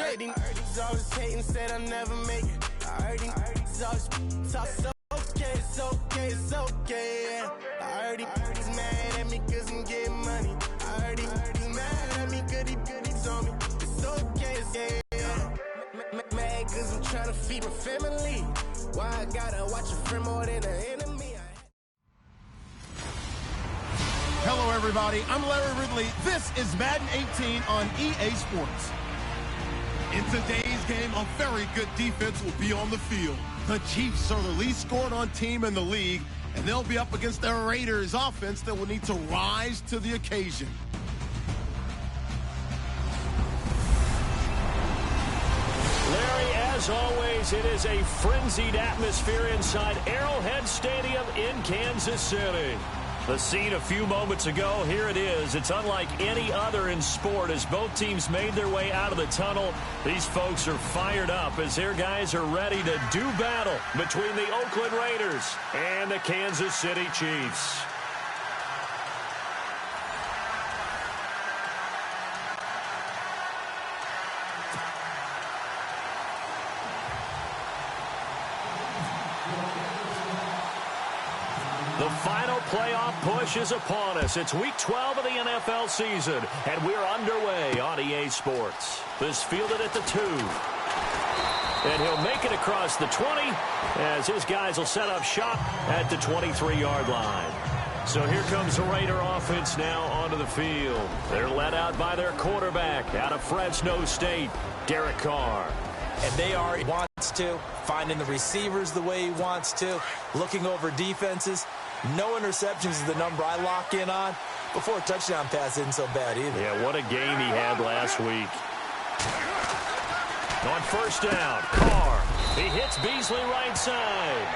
heard these always hating, said I'll never make it. I heard these always talk so okay, it's okay, it's okay, yeah. I heard he's mad at me cause I'm getting money. I heard he's mad at me cause he's on me. It's okay, it's okay, yeah. Mad cause I'm trying to feed my family. Why I gotta watch a friend more than an enemy? Hello, everybody. I'm Larry Ridley. This is Madden 18 on EA Sports. In today's game, a very good defense will be on the field. The Chiefs are the least scored on team in the league, and they'll be up against the Raiders offense that will need to rise to the occasion. Larry, as always, it is a frenzied atmosphere inside Arrowhead Stadium in Kansas City. The scene a few moments ago, here it is. It's unlike any other in sport as both teams made their way out of the tunnel. These folks are fired up as their guys are ready to do battle between the Oakland Raiders and the Kansas City Chiefs. The final playoff push is upon us. It's week 12 of the NFL season, and we're underway on EA Sports. This fielded at the 2. And he'll make it across the 20 as his guys will set up shop at the 23-yard line. So here comes the Raider offense now onto the field. They're led out by their quarterback out of Fresno State, Derek Carr. And they are wants to, finding the receivers the way he wants to, looking over defenses. No interceptions is the number I lock in on. Before a touchdown pass isn't so bad either. Yeah, what a game he had last week. On first down, Carr. He hits Beasley right side.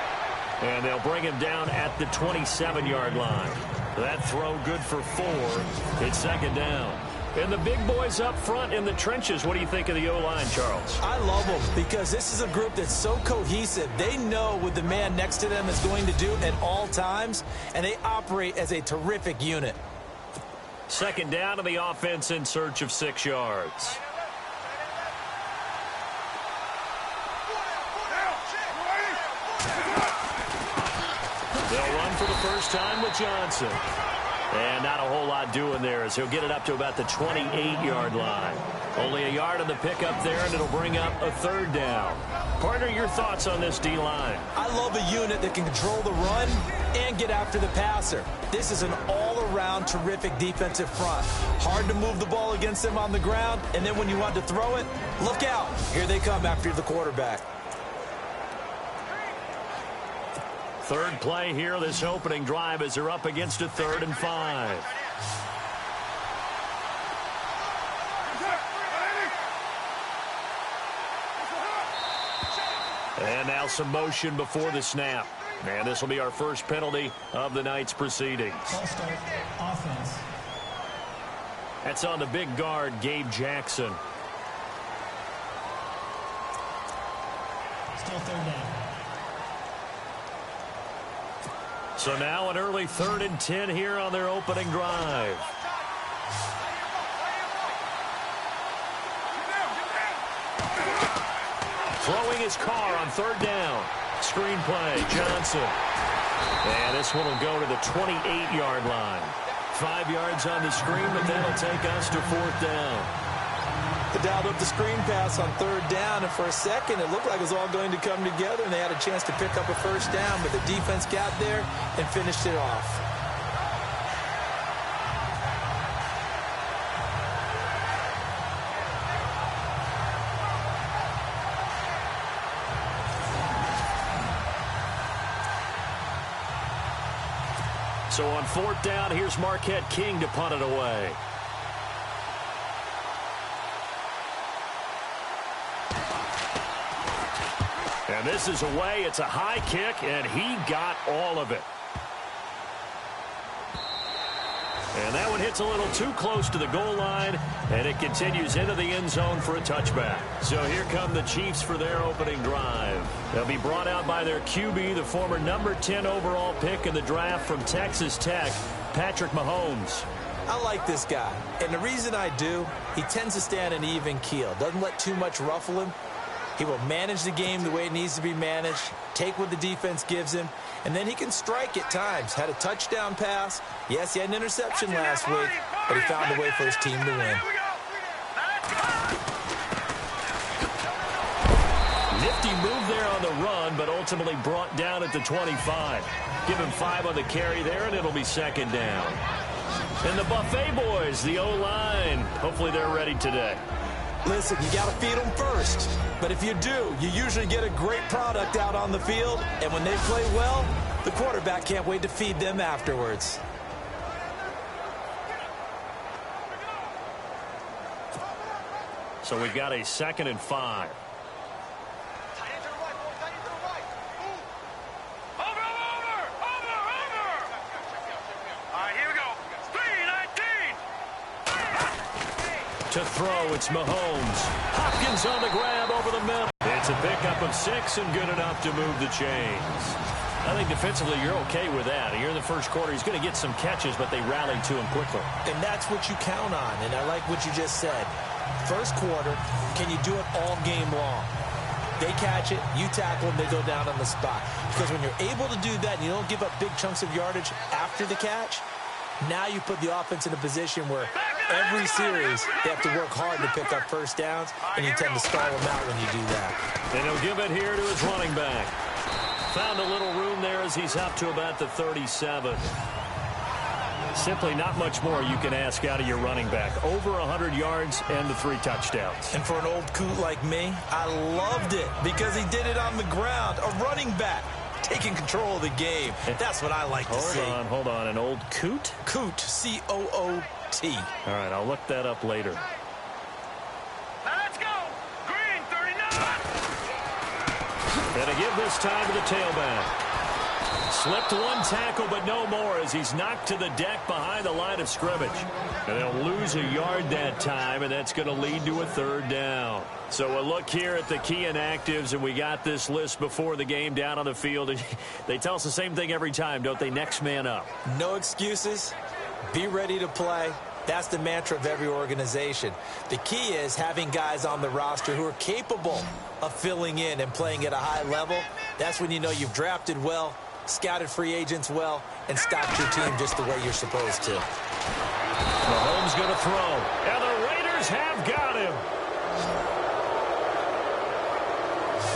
And they'll bring him down at the 27-yard line. That throw good for 4. It's second down. And the big boys up front in the trenches, what do you think of the O-line, Charles? I love them because this is a group that's so cohesive. They know what the man next to them is going to do at all times, and they operate as a terrific unit. Second down to the offense in search of 6 yards. They'll run for the first time with Johnson. And not a whole lot doing there as he'll get it up to about the 28-yard line. Only a yard on the pickup there, and it'll bring up a third down. Partner, your thoughts on this D-line? I love a unit that can control the run and get after the passer. This is an all-around terrific defensive front. Hard to move the ball against them on the ground, and then when you want to throw it, look out. Here they come after the quarterback. Third play here, this opening drive, as they're up against a 3rd and 5. And now some motion before the snap. And this will be our first penalty of the night's proceedings. False start, offense. That's on the big guard, Gabe Jackson. Still third down. So now an early 3rd and 10 here on their opening drive. Throwing his car on 3rd down. Screen play, Johnson. And this one will go to the 28-yard line. 5 yards on the screen, but that'll take us to 4th down. They dialed up the screen pass on 3rd down, and for a second it looked like it was all going to come together, and they had a chance to pick up a first down, but the defense got there and finished it off. So on 4th down, here's Marquette King to punt it away. And this is away. It's a high kick, and he got all of it. And that one hits a little too close to the goal line, and it continues into the end zone for a touchback. So here come the Chiefs for their opening drive. They'll be brought out by their QB, the former number 10 overall pick in the draft from Texas Tech, Patrick Mahomes. I like this guy, and the reason I do, he tends to stay on an even keel, doesn't let too much ruffle him. He will manage the game the way it needs to be managed, take what the defense gives him, and then he can strike at times. Had a touchdown pass. Yes, he had an interception last week, but he found a way for his team to win. Nifty move there on the run, but ultimately brought down at the 25. Give him 5 on the carry there, and it'll be second down. And the Buffet boys, the O-line, hopefully they're ready today. Listen, you got to feed them first. But if you do, you usually get a great product out on the field. And when they play well, the quarterback can't wait to feed them afterwards. So we've got a 2nd and 5. To throw, it's Mahomes. Hopkins on the grab over the middle. It's a pickup of 6 and good enough to move the chains. I think defensively you're okay with that. Here in the first quarter, he's going to get some catches, but they rallied to him quickly. And that's what you count on, and I like what you just said. First quarter, can you do it all game long? They catch it, you tackle them, they go down on the spot. Because when you're able to do that and you don't give up big chunks of yardage after the catch, now you put the offense in a position where every series they have to work hard to pick up first downs, and you tend to stall them out when you do that. And he'll give it here to his running back. Found a little room there as he's up to about the 37. Simply not much more you can ask out of your running back. Over 100 yards and the 3 touchdowns. And for an old coot like me, I loved it because he did it on the ground. A running back taking control of the game. That's what I like to see. Hold on. An old coot? Coot, C-O-O-T. All right, I'll look that up later. Let's go! Green 39! And to give this time to the tailback. Slipped one tackle, but no more as he's knocked to the deck behind the line of scrimmage. And they'll lose a yard that time, and that's going to lead to a 3rd down. So a look here at the key inactives, and we got this list before the game down on the field. And they tell us the same thing every time, don't they? Next man up. No excuses. Be ready to play. That's the mantra of every organization. The key is having guys on the roster who are capable of filling in and playing at a high level. That's when you know you've drafted well, scouted free agents well, and stocked your team just the way you're supposed to. Mahomes going to throw, and the Raiders have got him.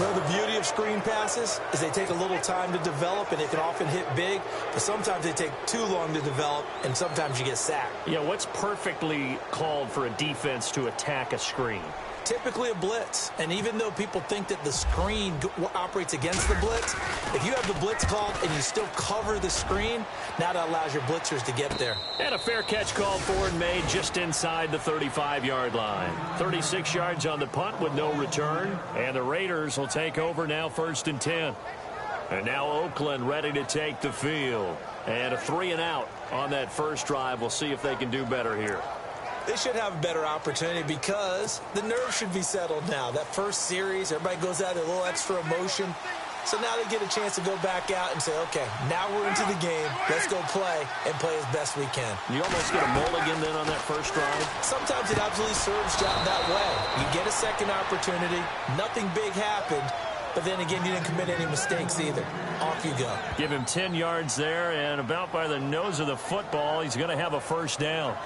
Well, the beauty of screen passes is they take a little time to develop, and they can often hit big, but sometimes they take too long to develop, and sometimes you get sacked. Yeah, what's perfectly called for a defense to attack a screen? Typically a blitz, and even though people think that the screen operates against the blitz, if you have the blitz called and you still cover the screen, now that allows your blitzers to get there. And a fair catch called for and made just inside the 35-yard line. 36 yards on the punt with no return, and the Raiders will take over now 1st and 10. And now Oakland ready to take the field. And a 3-and-out on that first drive. We'll see if they can do better here. They should have a better opportunity because the nerves should be settled now. That first series, everybody goes out with a little extra emotion. So now they get a chance to go back out and say, okay, now we're into the game. Let's go play and play as best we can. You almost get a mulligan then on that first drive? Sometimes it absolutely serves that way. You get a second opportunity. Nothing big happened. But then again, you didn't commit any mistakes either. Off you go. Give him 10 yards there, and about by the nose of the football, he's going to have a 1st down.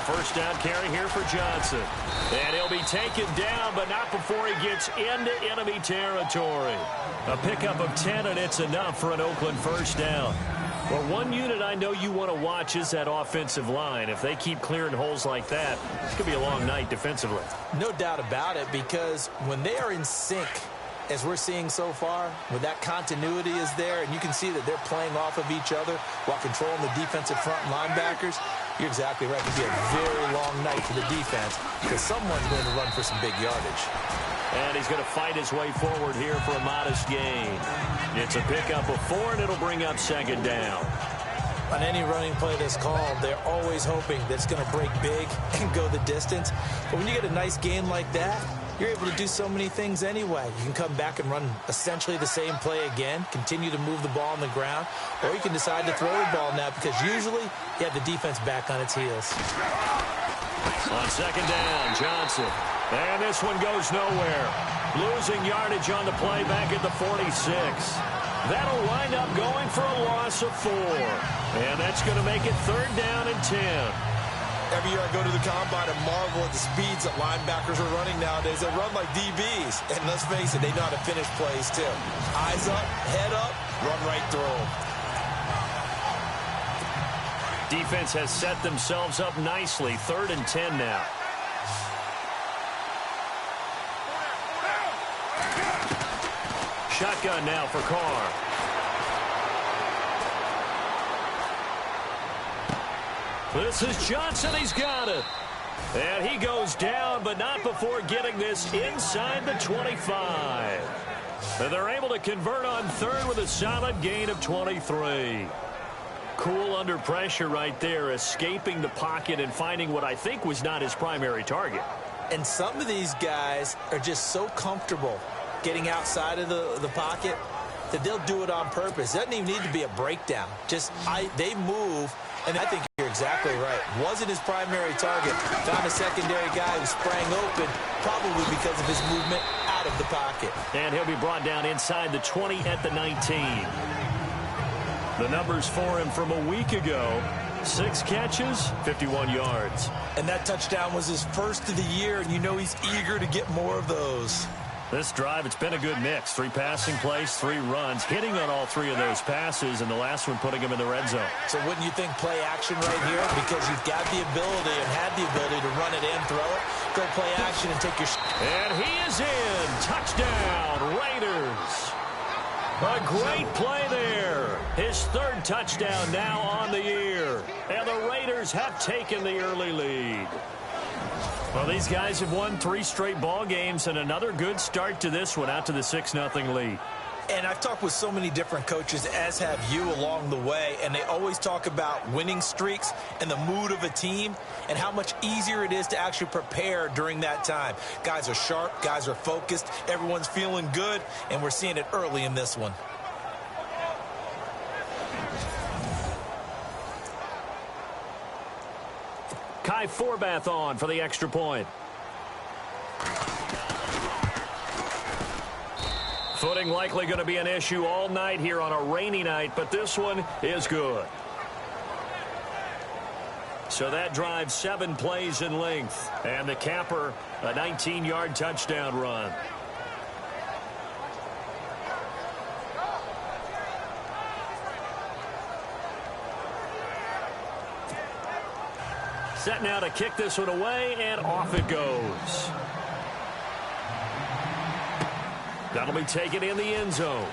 First down carry here for Johnson. And he'll be taken down, but not before he gets into enemy territory. A pickup of 10, and it's enough for an Oakland 1st down. Well, one unit I know you want to watch is that offensive line. If they keep clearing holes like that, it's going to be a long night defensively. No doubt about it, because when they are in sync, as we're seeing so far, when that continuity is there, and you can see that they're playing off of each other while controlling the defensive front linebackers, You're exactly right. It could be a very long night for the defense because someone's going to run for some big yardage. And he's going to fight his way forward here for a modest gain. It's a pickup of 4, and it'll bring up second down. On any running play that's called, they're always hoping that it's going to break big and go the distance. But when you get a nice gain like that, you're able to do so many things anyway. You can come back and run essentially the same play again, continue to move the ball on the ground, or you can decide to throw the ball now because usually you have the defense back on its heels. On second down, Johnson. And this one goes nowhere. Losing yardage on the play back at the 46. That'll wind up going for a loss of 4. And that's going to make it 3rd down and 10. Every year I go to the combine and marvel at the speeds that linebackers are running nowadays. They run like DBs. And let's face it, they know how to finish plays too. Eyes up, head up, run right through them. Defense has set themselves up nicely. 3rd and 10 now. Shotgun now for Carr. This is Johnson. He's got it. And he goes down, but not before getting this inside the 25. And they're able to convert on 3rd with a solid gain of 23. Cool under pressure right there, escaping the pocket and finding what I think was not his primary target. And some of these guys are just so comfortable getting outside of the pocket that they'll do it on purpose. It doesn't even need to be a breakdown. They move, and I think you're exactly right. Wasn't his primary target. Found a secondary guy who sprang open, probably because of his movement out of the pocket. And he'll be brought down inside the 20 at the 19. The numbers for him from a week ago: 6 catches, 51 yards. And that touchdown was his first of the year, and you know he's eager to get more of those. This drive, it's been a good mix. 3 passing plays, 3 runs, hitting on all 3 of those passes, and the last one putting him in the red zone. So wouldn't you think play action right here? Because you've got the ability and had the ability to run it and throw it. Go play action and take your shot. And he is in. Touchdown, Raiders. A great play there. His 3rd touchdown now on the year. And the Raiders have taken the early lead. Well, these guys have won 3 straight ball games, and another good start to this one, out to the 6-0 lead. And I've talked with so many different coaches, as have you, along the way, and they always talk about winning streaks and the mood of a team and how much easier it is to actually prepare during that time. Guys are sharp, guys are focused, everyone's feeling good, and we're seeing it early in this one. Kai Forbath on for the extra point. Footing likely going to be an issue all night here on a rainy night, but this one is good. So that drives 7 plays in length, and the capper, a 19-yard touchdown run. Set now to kick this one away, and off it goes. That'll be taken in the end zone.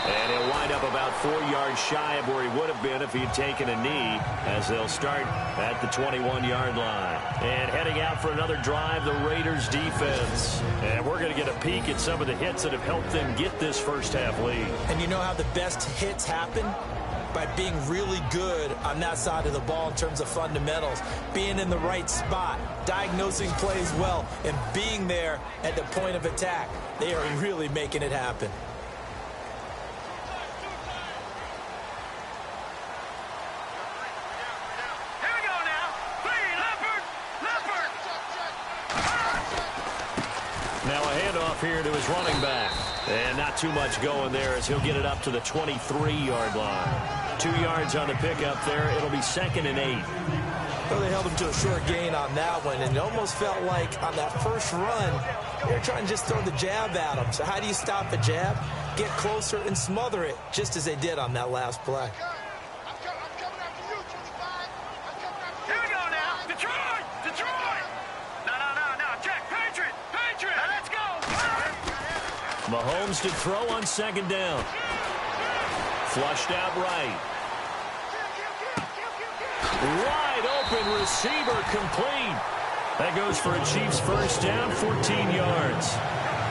And he'll wind up about 4 yards shy of where he would have been if he'd taken a knee, as they'll start at the 21-yard line. And heading out for another drive, the Raiders defense. And we're going to get a peek at some of the hits that have helped them get this first-half lead. And you know how the best hits happen? By being really good on that side of the ball in terms of fundamentals, being in the right spot, diagnosing plays well, and being there at the point of attack. They are really making it happen. Here we go now. Now a handoff here to his running back. And not too much going there as he'll get it up to the 23-yard line. 2 yards on the pickup there. It'll be 2nd and 8. Well, they held him to a short gain on that one, and it almost felt like on that first run, they were trying to just throw the jab at him. So how do you stop the jab? Get closer and smother it, just as they did on that last play. Here we go now. Detroit! Detroit! No. Check. Patriot! Now let's go! Mahomes to throw on 2nd down. Flushed out right. Wide open receiver complete. That goes for a Chiefs first down, 14 yards.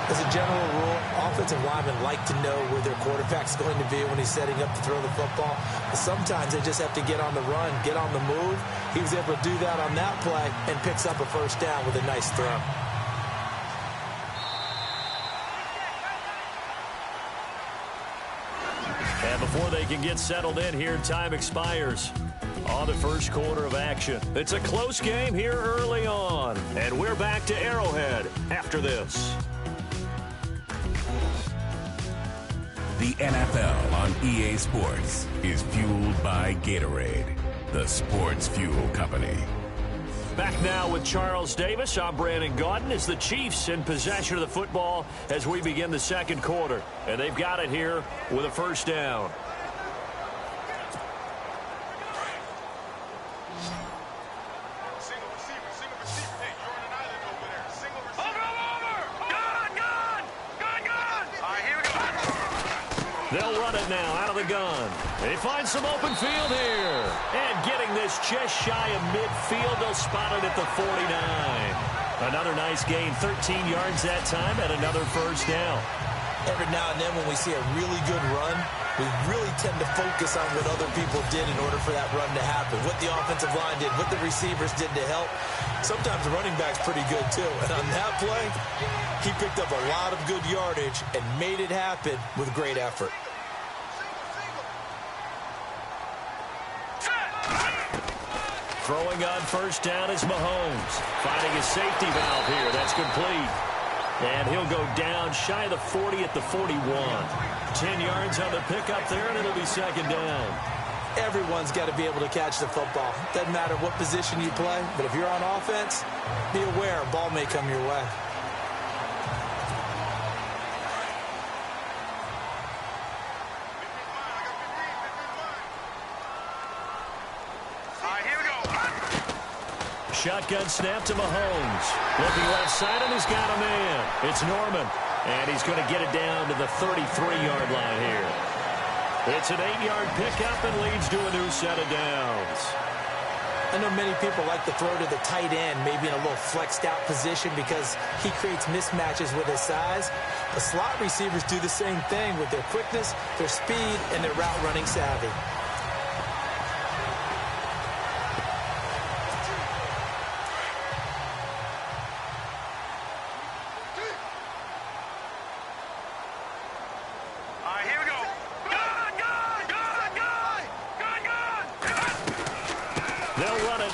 As a general rule, offensive linemen like to know where their quarterback's going to be when he's setting up to throw the football. But sometimes they just have to get on the run, get on the move. He was able to do that on that play and picks up a first down with a nice throw. And before they can get settled in here, time expires on the first quarter of action. It's a close game here early on. And we're back to Arrowhead after this. The NFL on EA Sports is fueled by Gatorade, the sports fuel company. Back now with Charles Davis. I'm Brandon Gaudin. As the Chiefs in possession of the football as we begin the second quarter. And they've got it here with a first down. They'll run it now out of the gun. They find some open field here. And getting this just shy of midfield, they'll spot it at the 49. Another nice gain, 13 yards that time, and another first down. Every now and then when we see a really good run, we really tend to focus on what other people did in order for that run to happen. What the offensive line did, what the receivers did to help. Sometimes the running back's pretty good too. And on that play, he picked up a lot of good yardage and made it happen with great effort. Throwing on first down is Mahomes. Finding a safety valve here. That's complete. And he'll go down shy of the 40 at the 41. 10 yards on the pickup there, and it'll be second down. Everyone's got to be able to catch the football. Doesn't matter what position you play, but if you're on offense, be aware a ball may come your way. Shotgun snap to Mahomes. Looking left side, and he's got a man. It's Norman. And he's going to get it down to the 33-yard line here. It's an 8-yard pickup and leads to a new set of downs. I know many people like to throw to the tight end, maybe in a little flexed out position because he creates mismatches with his size. The slot receivers do the same thing with their quickness, their speed, and their route running savvy.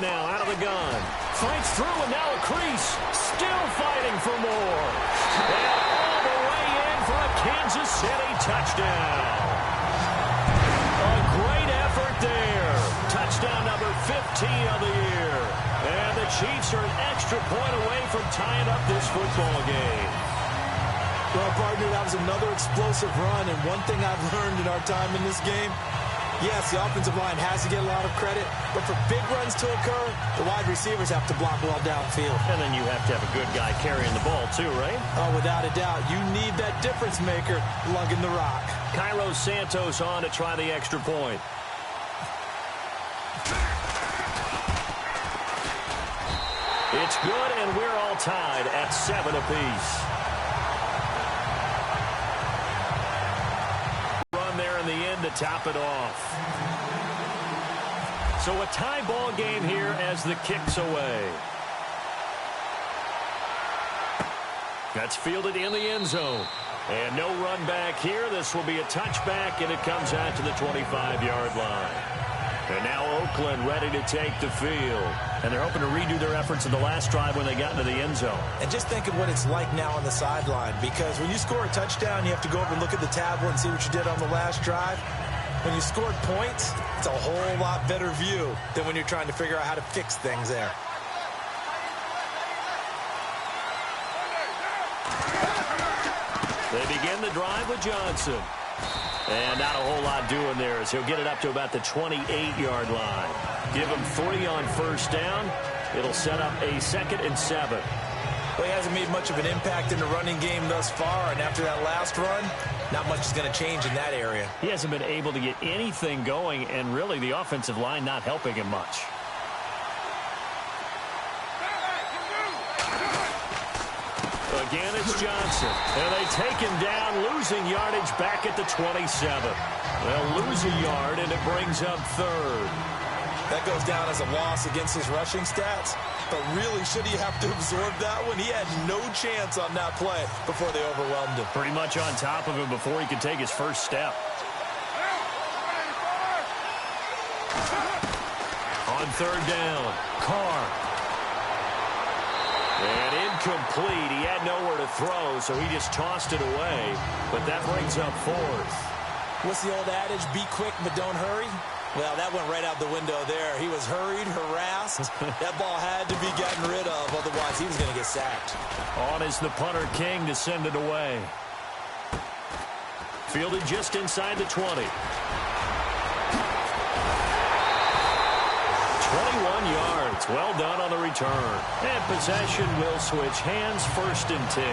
Now out of the gun. Fights through and now a crease. Still fighting for more. And all the way in for a Kansas City touchdown. A great effort there. Touchdown number 15 of the year. And the Chiefs are an extra point away from tying up this football game. Well, partner, that was another explosive run. And one thing I've learned in our time in this game, yes, the offensive line has to get a lot of credit, but for big runs to occur, the wide receivers have to block well downfield. And then you have to have a good guy carrying the ball too, right? Oh, without a doubt. You need that difference maker lugging the rock. Cairo Santos on to try the extra point. It's good, and we're all tied at 7 apiece. In the end to top it off. So a tie ball game here as the kick's away. That's fielded in the end zone. And no run back here. This will be a touchback, and it comes out to the 25-yard line. And now Oakland ready to take the field. And they're hoping to redo their efforts in the last drive when they got into the end zone. And just think of what it's like now on the sideline, because when you score a touchdown, you have to go over and look at the tablet and see what you did on the last drive. When you scored points, it's a whole lot better view than when you're trying to figure out how to fix things there. They begin the drive with Johnson. And not a whole lot doing there as he'll get it up to about the 28-yard line. Give him 3 on first down. It'll set up a 2nd and 7. Well, he hasn't made much of an impact in the running game thus far, and after that last run, not much is going to change in that area. He hasn't been able to get anything going, and really the offensive line not helping him much. Again, it's Johnson. And they take him down, losing yardage back at the 27. They'll lose a yard, and it brings up third. That goes down as a loss against his rushing stats. But really, should he have to absorb that one? He had no chance on that play before they overwhelmed him. Pretty much on top of him before he could take his first step. On third down, Carr. And incomplete. He had nowhere to throw, so he just tossed it away. But that brings up fourth. What's the old adage? Be quick, but don't hurry. Well, that went right out the window there. He was hurried, harassed. That ball had to be gotten rid of, otherwise he was going to get sacked. On is the punter King to send it away. Fielded just inside the 20. 21 yards. Well done on the return. And possession will switch hands, 1st and 10.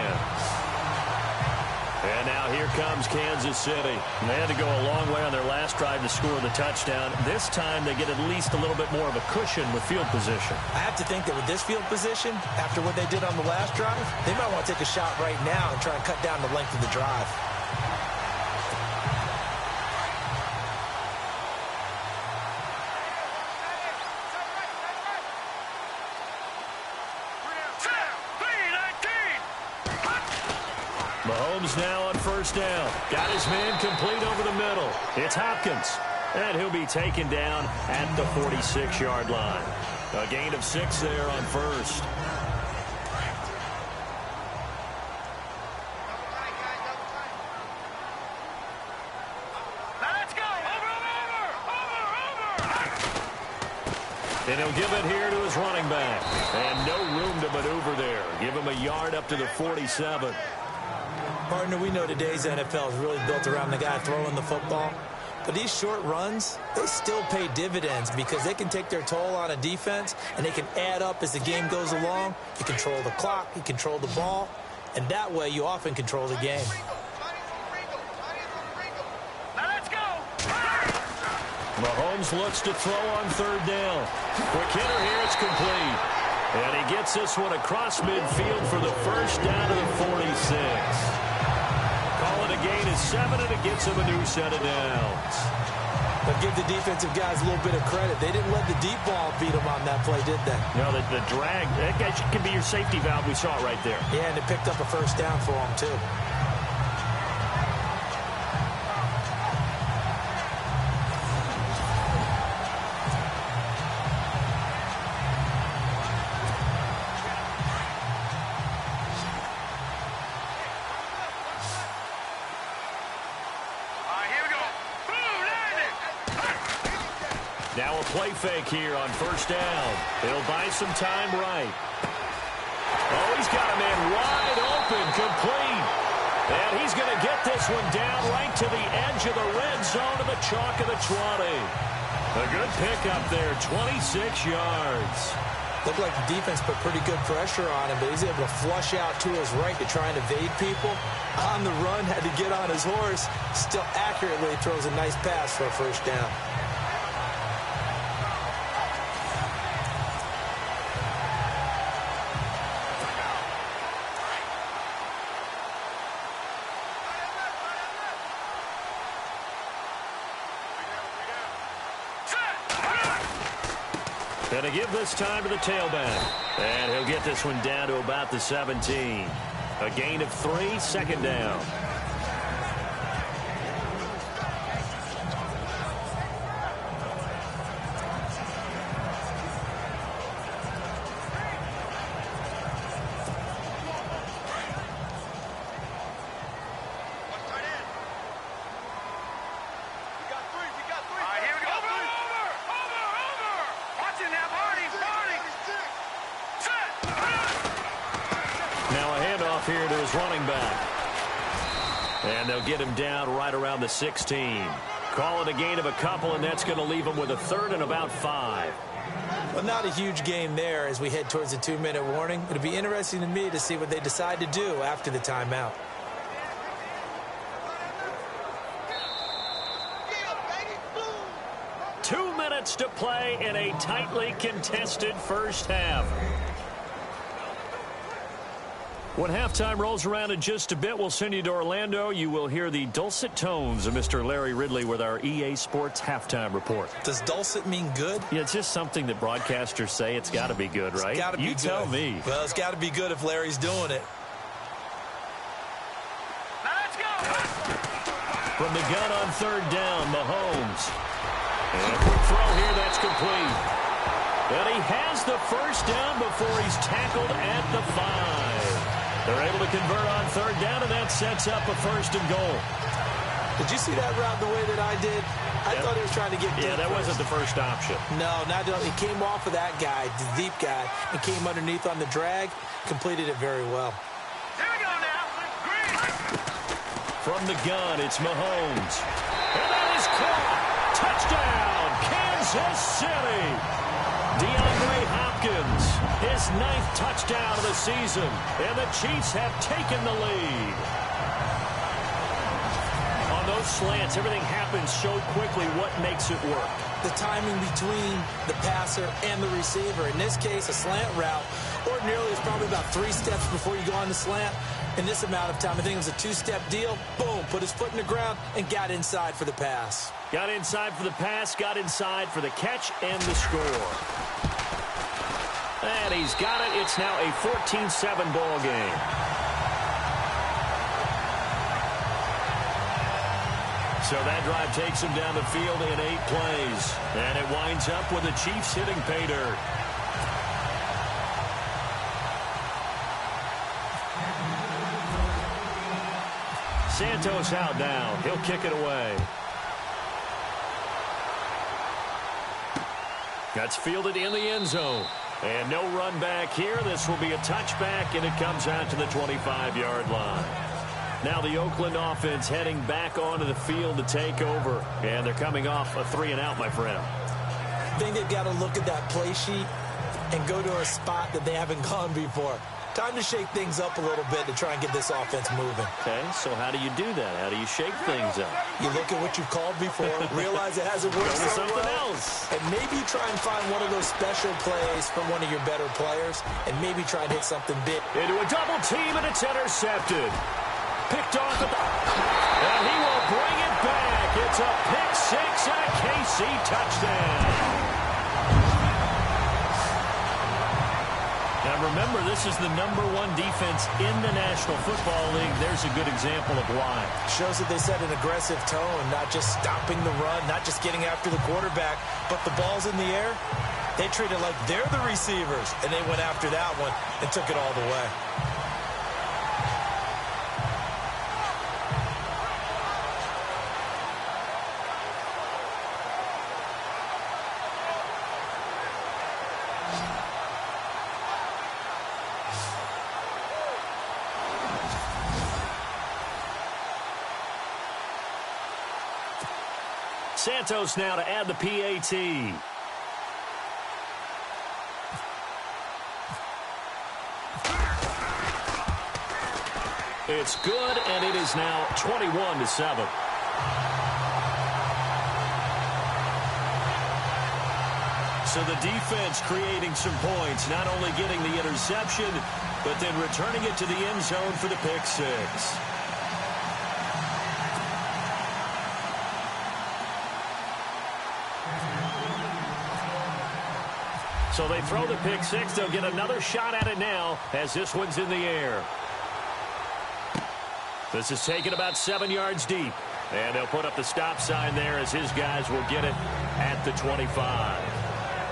And now here comes Kansas City. They had to go a long way on their last drive to score the touchdown. This time they get at least a little bit more of a cushion with field position. I have to think that with this field position, after what they did on the last drive, they might want to take a shot right now and try and cut down the length of the drive. Mahomes now on 1st down. Got his man complete over the middle. It's Hopkins. And he'll be taken down at the 46-yard line. A gain of 6 there on 1st. Now let's go. Over. And he'll give it here to his running back. And no room to maneuver there. Give him a yard up to the 47. Partner, we know today's NFL is really built around the guy throwing the football. But these short runs, they still pay dividends because they can take their toll on a defense and they can add up as the game goes along. You control the clock, you control the ball, and that way you often control the game. Now let's go. Mahomes looks to throw on 3rd down. Quick hitter here, it's complete. And he gets this one across midfield for the 1st down to the 46. Call it a gain of 7, and it gets him a new set of downs. But give the defensive guys a little bit of credit. They didn't let the deep ball beat them on that play, did they? No, the drag, that can be your safety valve. We saw it right there. Yeah, and it picked up a 1st down for them, too. Now a play fake here on 1st down. It'll buy some time right. Oh, he's got a man wide open, complete. And he's going to get this one down right to the edge of the red zone to the chalk of the 20. A good pickup there, 26 yards. Looked like the defense put pretty good pressure on him, but he's able to flush out to his right to try and evade people. On the run, had to get on his horse. Still accurately throws a nice pass for a 1st down. Going to give this time to the tailback. And he'll get this one down to about the 17. A gain of 3, 2nd down. Here to his running back. And they'll get him down right around the 16. Call it a gain of a couple, and that's going to leave him with a 3rd and about 5. Well, not a huge game there as we head towards the 2-minute warning. It'll be interesting to me to see what they decide to do after the timeout. Two minutes to play in a tightly contested 1st half. When halftime rolls around in just a bit, we'll send you to Orlando. You will hear the dulcet tones of Mr. Larry Ridley with our EA Sports halftime report. Does dulcet mean good? Yeah, it's just something that broadcasters say. It's got to be good, right? It's got to be good. You tell me. Well, it's got to be good if Larry's doing it. Now let's go. From the gun on third down, Mahomes. And a quick throw here, that's complete. And he has the first down before he's tackled at the 5. They're able to convert on third down, and that sets up a 1st and goal. Did you see that route the way that I did? I thought he was trying to get deep. Yeah, that wasn't the first option. No, not at all. He came off of that guy, the deep guy, and came underneath on the drag, completed it very well. Here we go now. Green. From the gun, it's Mahomes. And that is caught. Touchdown, Kansas City. DeAndre Hopkins, his 9th touchdown of the season, and the Chiefs have taken the lead. On those slants, everything happens so quickly. What makes it work? The timing between the passer and the receiver. In this case, a slant route ordinarily is probably about 3 steps before you go on the slant. In this amount of time, I think it was a 2-step deal. Boom, put his foot in the ground and got inside for the pass. Got inside for the pass, got inside for the catch and the score. And he's got it. It's now a 14-7 ball game. So that drive takes him down the field in 8 plays. And it winds up with the Chiefs hitting pay dirt. Santos out now. He'll kick it away. That's fielded in the end zone. And no run back here. This will be a touchback, and it comes out to the 25-yard line. Now the Oakland offense heading back onto the field to take over. And they're coming off a 3-and-out, my friend. I think they've got to look at that play sheet and go to a spot that they haven't gone before. Time to shake things up a little bit to try and get this offense moving. Okay, so how do you do that? How do you shake things up? You look at what you've called before, realize it hasn't worked Go with so something well, else. and maybe try and find one of those special plays from one of your better players, and maybe try and hit something big. Into a double team, and it's intercepted. Picked off at the... And he will bring it back. It's a pick 6 and a KC touchdown. Now remember, this is the #1 defense in the National Football League. There's a good example of why. Shows that they set an aggressive tone, not just stopping the run, not just getting after the quarterback, but the ball's in the air. They treat it like they're the receivers, and they went after that one and took it all the way. Santos now to add the PAT. It's good, and it is now 21-7. So the defense creating some points, not only getting the interception, but then returning it to the end zone for the pick 6. So they throw the pick 6. They'll get another shot at it now as this one's in the air. This is taken about 7 yards deep. And they'll put up the stop sign there as his guys will get it at the 25.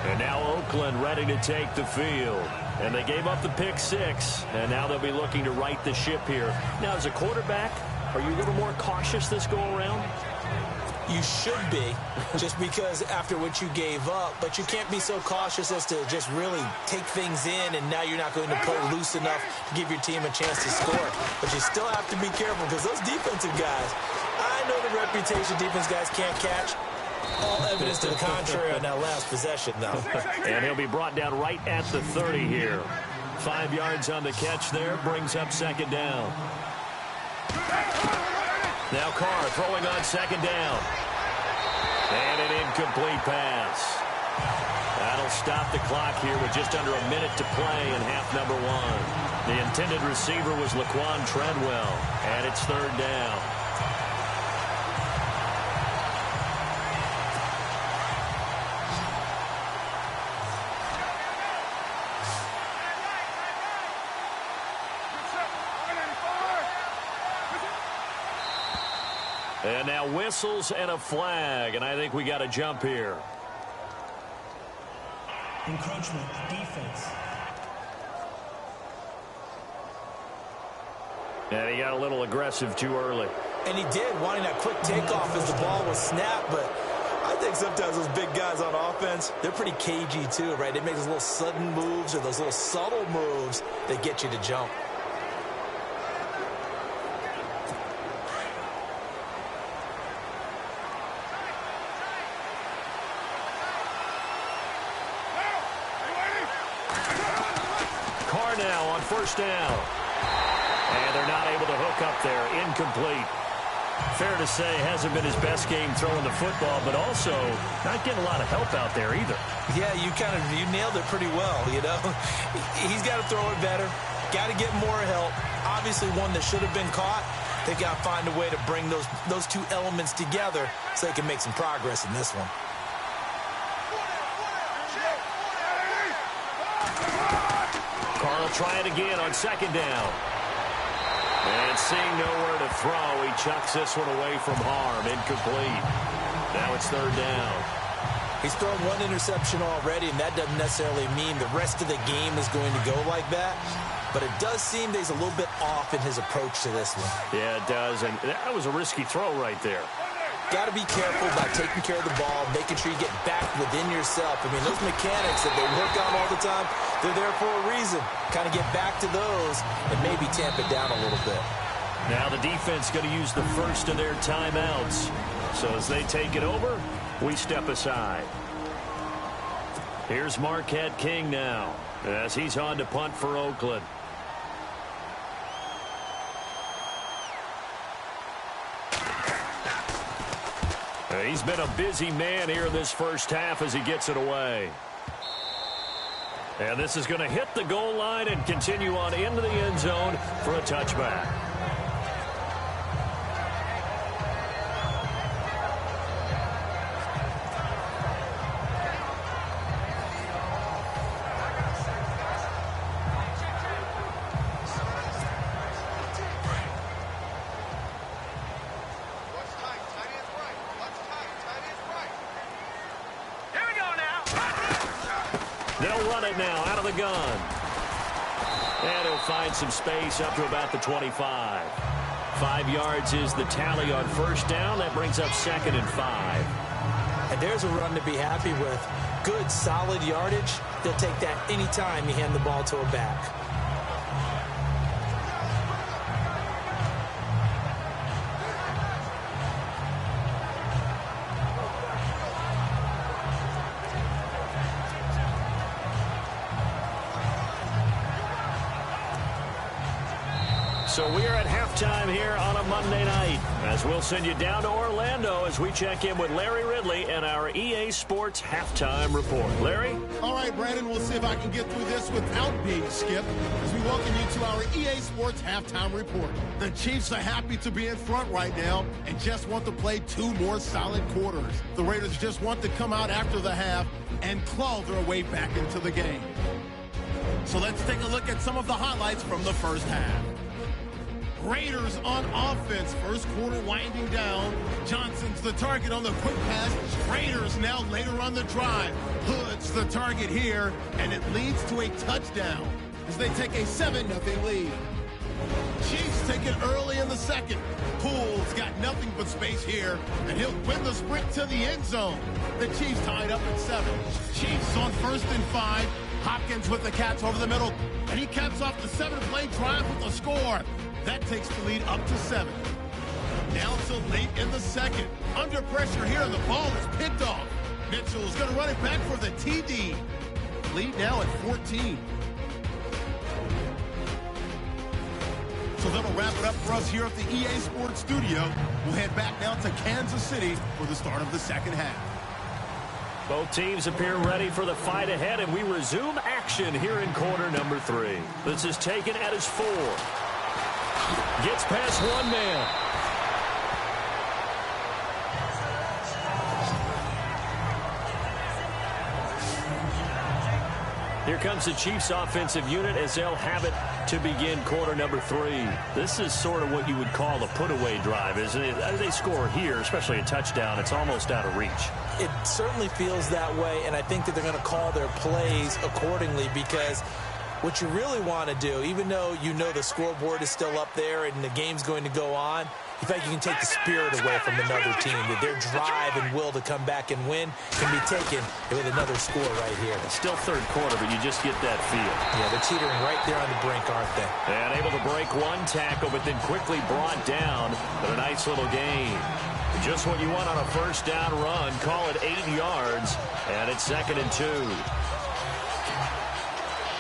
And now Oakland ready to take the field. And they gave up the pick 6. And now they'll be looking to right the ship here. Now, as a quarterback, are you a little more cautious this go-around? You should be, just because after what you gave up, but you can't be so cautious as to just really take things in, and now you're not going to play loose enough to give your team a chance to score. But you still have to be careful, because those defensive guys, I know the reputation defense guys can't catch. All evidence to the contrary on that last possession, though. And he'll be brought down right at the 30 here. 5 yards on the catch there, brings up 2nd down. Now Carr throwing on 2nd down. And an incomplete pass. That'll stop the clock here with just under a minute to play in half number 1. The intended receiver was Laquan Treadwell, and it's third down. And now whistles and a flag, and I think we got a jump here. Encroachment, defense. And he got a little aggressive too early. And he did, wanting that quick takeoff as the ball was snapped. But I think sometimes those big guys on offense, they're pretty cagey too, right? They make those little sudden moves or those little subtle moves that get you to jump. Now on first down. And they're not able to hook up there. Incomplete. Fair to say, hasn't been his best game throwing the football, but also not getting a lot of help out there either. Yeah, you nailed it pretty well, you know. He's got to throw it better. Got to get more help. Obviously one that should have been caught. They've got to find a way to bring those two elements together so they can make some progress in this one. Carl try it again on second down. And seeing nowhere to throw, he chucks this one away from harm. Incomplete. Now it's third down. He's thrown one interception already, and that doesn't necessarily mean the rest of the game is going to go like that. But it does seem that he's a little bit off in his approach to this one. Yeah, it does. And that was a risky throw right there. Got to be careful about taking care of the ball, making sure you get back within yourself. I mean, those mechanics that they work on all the time, they're there for a reason. Kind of get back to those and maybe tamp it down a little bit. Now the defense going to use the first of their timeouts. So as they take it over, we step aside. Here's Marquette King now as he's on to punt for Oakland. He's been a busy man here in this first half as he gets it away. And this is going to hit the goal line and continue on into the end zone for a touchback. They'll run it now out of the gun. And he'll find some space up to about the 25. 5 yards is the tally on first down. That brings up 2nd and 5. And there's a run to be happy with. Good, solid yardage. They'll take that anytime you hand the ball to a back. So we are at halftime here on a Monday night as we'll send you down to Orlando as we check in with Larry Ridley and our EA Sports Halftime Report. Larry? All right, Brandon, we'll see if I can get through this without being skipped as we welcome you to our EA Sports Halftime Report. The Chiefs are happy to be in front right now and just want to play 2 more solid quarters. The Raiders just want to come out after the half and claw their way back into the game. So let's take a look at some of the highlights from the first half. Raiders on offense. First quarter winding down. Johnson's the target on the quick pass. Raiders now later on the drive. Hood's the target here, and it leads to a touchdown as they take a 7-0 lead. Chiefs take it early in the second. Poole's got nothing but space here, and he'll win the sprint to the end zone. The Chiefs tied up at 7. Chiefs on 1st and 5. Hopkins with the catch over the middle, and he caps off the 7-play drive with a score. That takes the lead up to 7. Now till late in the second. Under pressure here, and the ball is picked off. Mitchell's going to run it back for the TD. Lead now at 14. So that'll wrap it up for us here at the EA Sports Studio. We'll head back now to Kansas City for the start of the second half. Both teams appear ready for the fight ahead, and we resume action here in quarter number 3. This is taken at his 4. Gets past one man. Here comes the Chiefs offensive unit as they'll have it to begin quarter number 3. This is sort of what you would call a put-away drive, isn't it? They score here, especially a touchdown. It's almost out of reach. It certainly feels that way, and I think that they're going to call their plays accordingly, because what you really want to do, even though you know the scoreboard is still up there and the game's going to go on, in fact, you can take the spirit away from another team, that their drive and will to come back and win can be taken with another score right here. It's still third quarter, but you just get that feel. Yeah, they're teetering right there on the brink, aren't they? And able to break one tackle, but then quickly brought down with a nice little gain. Just what you want on a first down run. Call it 8 yards, and it's 2nd and 2.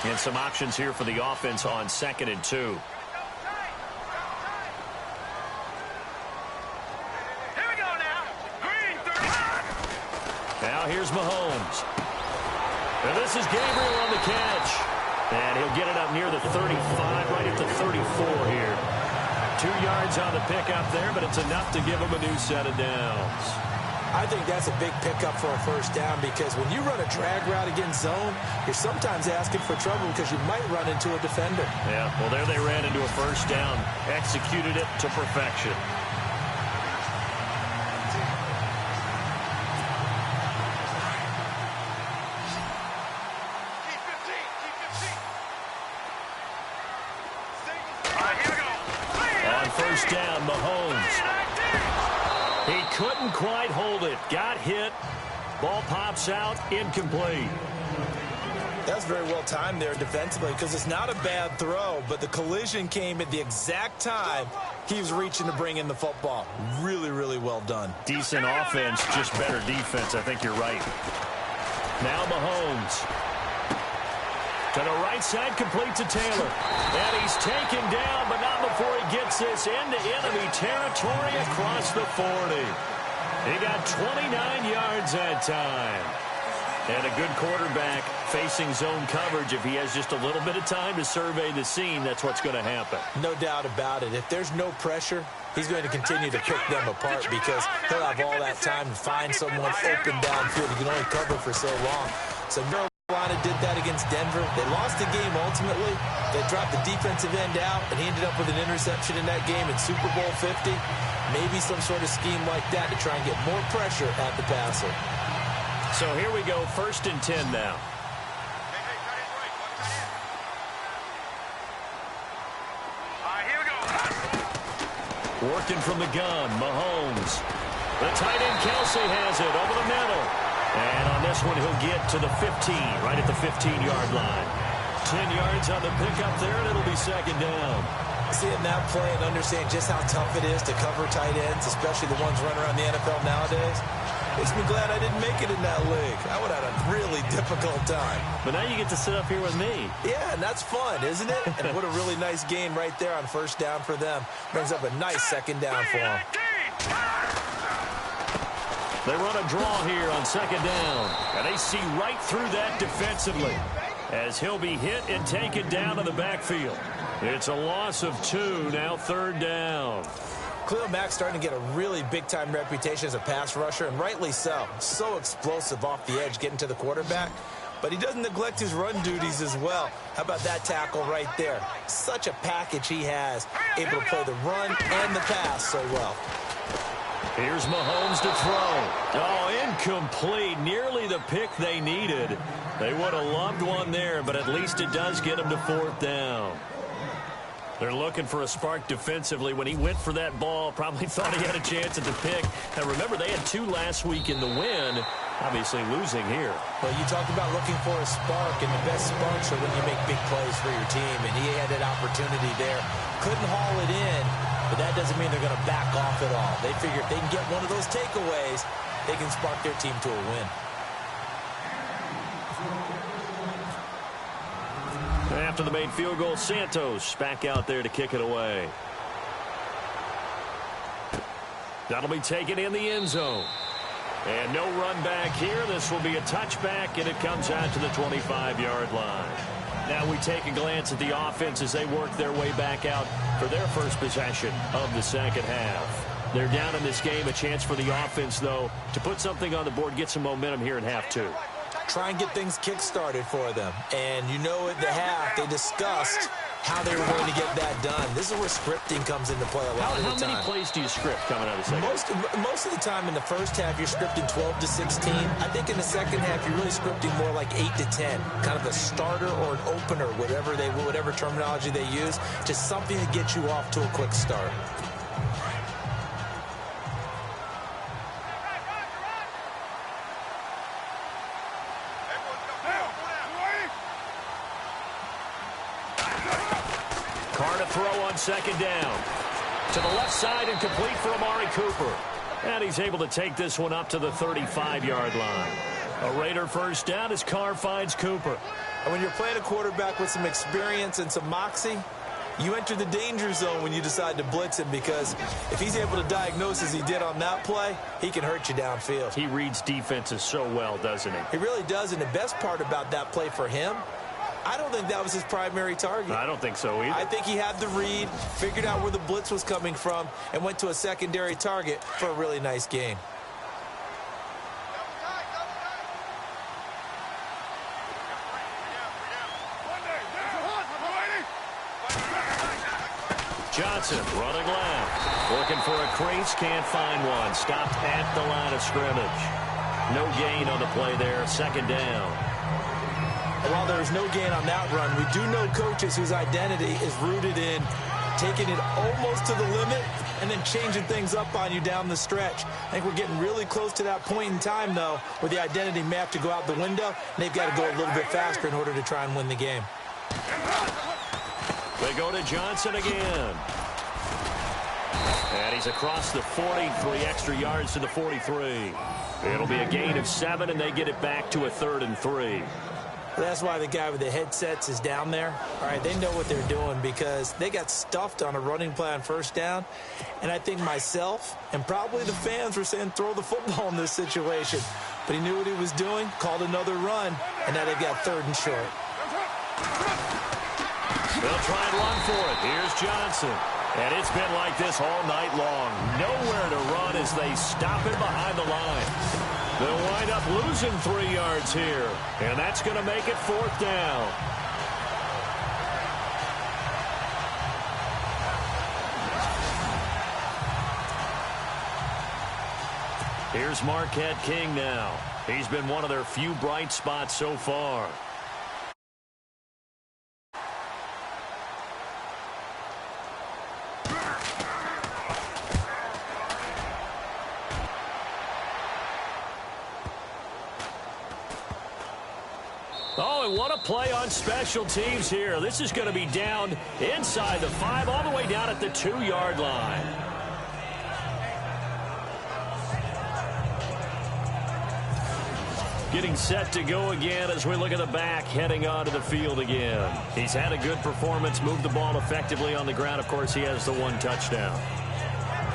And some options here for the offense on 2nd and 2. Now here's Mahomes. And this is Gabriel on the catch. And he'll get it up near the 35, right at the 34 here. 2 yards on the pickup there, but it's enough to give him a new set of downs. I think that's a big pickup for a first down, because when you run a drag route against zone, you're sometimes asking for trouble because you might run into a defender. Yeah, well, there they ran into a first down. Executed it to perfection. First down, Mahomes. He couldn't quite hold it. Got hit. Ball pops out. Incomplete. That's very well timed there defensively, because it's not a bad throw, but the collision came at the exact time he was reaching to bring in the football. Really, really well done. Decent offense, just better defense. I think you're right. Now Mahomes. To the right side, complete to Taylor. And he's taken down, but not before he gets this into enemy territory across the 40. He got 29 yards that time. And a good quarterback facing zone coverage. If he has just a little bit of time to survey the scene, that's what's going to happen. No doubt about it. If there's no pressure, he's going to continue to pick them apart, because he'll have all that time to find someone open downfield. He can only cover for so long. So Carolina did that against Denver. They lost the game ultimately. They dropped the defensive end out, and he ended up with an interception in that game in Super Bowl 50. Maybe some sort of scheme like that to try and get more pressure at the passer. So here we go, 1st and 10 now. Here we go. Working from the gun, Mahomes. The tight end, Kelsey, has it over the middle. And on this one, he'll get to the 15, right at the 15-yard line. 10 yards on the pickup there, and it'll be 2nd down. Seeing that play and understand just how tough it is to cover tight ends, especially the ones running around the NFL nowadays, makes me glad I didn't make it in that league. I would have had a really difficult time. But now you get to sit up here with me. Yeah, and that's fun, isn't it? And what a really nice gain right there on first down for them. Brings up a nice 2nd down for them. They run a draw here on 2nd down. And they see right through that defensively, as he'll be hit and taken down to the backfield. It's a loss of 2, now 3rd down. Khalil Mack's starting to get a really big-time reputation as a pass rusher, and rightly so. So explosive off the edge getting to the quarterback. But he doesn't neglect his run duties as well. How about that tackle right there? Such a package he has, able to play the run and the pass so well. Here's Mahomes to throw. Oh, incomplete. Nearly the pick they needed. They would have loved one there, but at least it does get them to 4th down. They're looking for a spark defensively. When he went for that ball, probably thought he had a chance at the pick. And remember, they had 2 last week in the win, obviously losing here. Well, you talked about looking for a spark, and the best sparks are when you make big plays for your team, and he had that opportunity there. Couldn't haul it in, but that doesn't mean they're going to back off at all. They figure if they can get one of those takeaways, they can spark their team to a win. After the made field goal, Santos back out there to kick it away. That'll be taken in the end zone. And no run back here. This will be a touchback, and it comes out to the 25-yard line. Now we take a glance at the offense as they work their way back out for their first possession of the second half. They're down in this game. A chance for the offense, though, to put something on the board, get some momentum here in half two. Try and get things kick-started for them. And you know at the half, they discussed how they were going to get that done. This is where scripting comes into play a lot of the time. How many plays do you script coming out of the second half? Most of the time in the first half, you're scripting 12 to 16. I think in the second half, you're really scripting more like 8 to 10. Kind of a starter or an opener, whatever terminology they use. Just something to get you off to a quick start. Throw on second down. To the left side and complete for Amari Cooper. And he's able to take this one up to the 35-yard line. A Raider first down as Carr finds Cooper. And when you're playing a quarterback with some experience and some moxie, you enter the danger zone when you decide to blitz him, because if he's able to diagnose as he did on that play, he can hurt you downfield. He reads defenses so well, doesn't he? He really does, and the best part about that play for him, I don't think that was his primary target. I don't think so either. I think he had the read, figured out where the blitz was coming from, and went to a secondary target for a really nice gain. Johnson running left. Looking for a crease, can't find one. Stopped at the line of scrimmage. No gain on the play there, second down. While there is no gain on that run, we do know coaches whose identity is rooted in taking it almost to the limit and then changing things up on you down the stretch. I think we're getting really close to that point in time, though, where the identity may have to go out the window, and they've got to go a little bit faster in order to try and win the game. They go to Johnson again. And he's across the 40, 3 extra yards to the 43. It'll be a gain of 7, and they get it back to a 3rd and 3. That's why the guy with the headsets is down there. All right, they know what they're doing because they got stuffed on a running play on first down. And I think myself and probably the fans were saying throw the football in this situation. But he knew what he was doing, called another run, and now they've got 3rd and short. They'll try and run for it. Here's Johnson. And it's been like this all night long. Nowhere to run as they stop it behind the line. They'll wind up losing 3 yards here, and that's going to make it 4th down. Here's Marquette King now. He's been one of their few bright spots so far. Oh, and what a play on special teams here. This is going to be down inside the 5, all the way down at the 2-yard line. Getting set to go again as we look at the back heading onto the field again. He's had a good performance, moved the ball effectively on the ground. Of course, he has the 1 touchdown.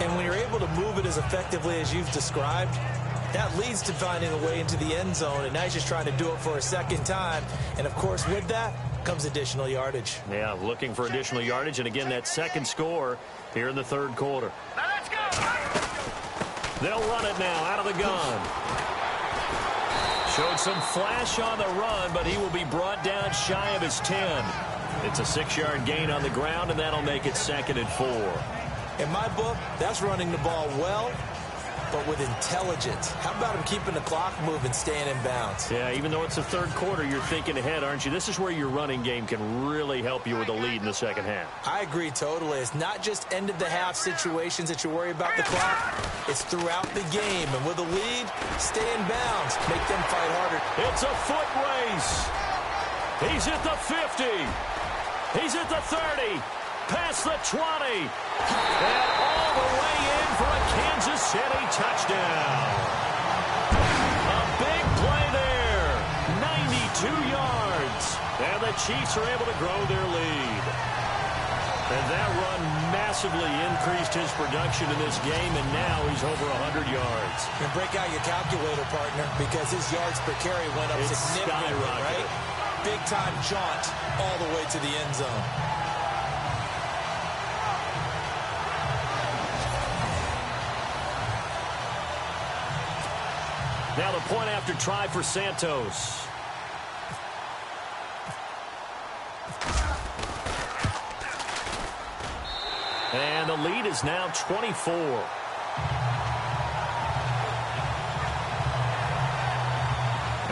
And when you're able to move it as effectively as you've described, that leads to finding a way into the end zone, and now he's just trying to do it for a second time. And, of course, with that comes additional yardage. Yeah, looking for additional yardage, and again, that second score here in the 3rd quarter. Now let's go! They'll run it now out of the gun. Showed some flash on the run, but he will be brought down shy of his 10. It's a 6-yard gain on the ground, and that'll make it 2nd and 4. In my book, that's running the ball well, but with intelligence. How about him keeping the clock moving, staying in bounds? Yeah, even though it's the 3rd quarter, you're thinking ahead, aren't you? This is where your running game can really help you with a lead in the second half. I agree totally. It's not just end-of-the-half situations that you worry about the clock. It's throughout the game. And with a lead, stay in bounds. Make them fight harder. It's a foot race. He's at the 50. He's at the 30. Past the 20. And all the way in for a Kansas City touchdown. A big play there. 92 yards. And the Chiefs are able to grow their lead. And that run massively increased his production in this game, and now he's over 100 yards. And break out your calculator, partner, because his yards per carry went up significantly, right? Big-time jaunt all the way to the end zone. Now the point after try for Santos. And the lead is now 24.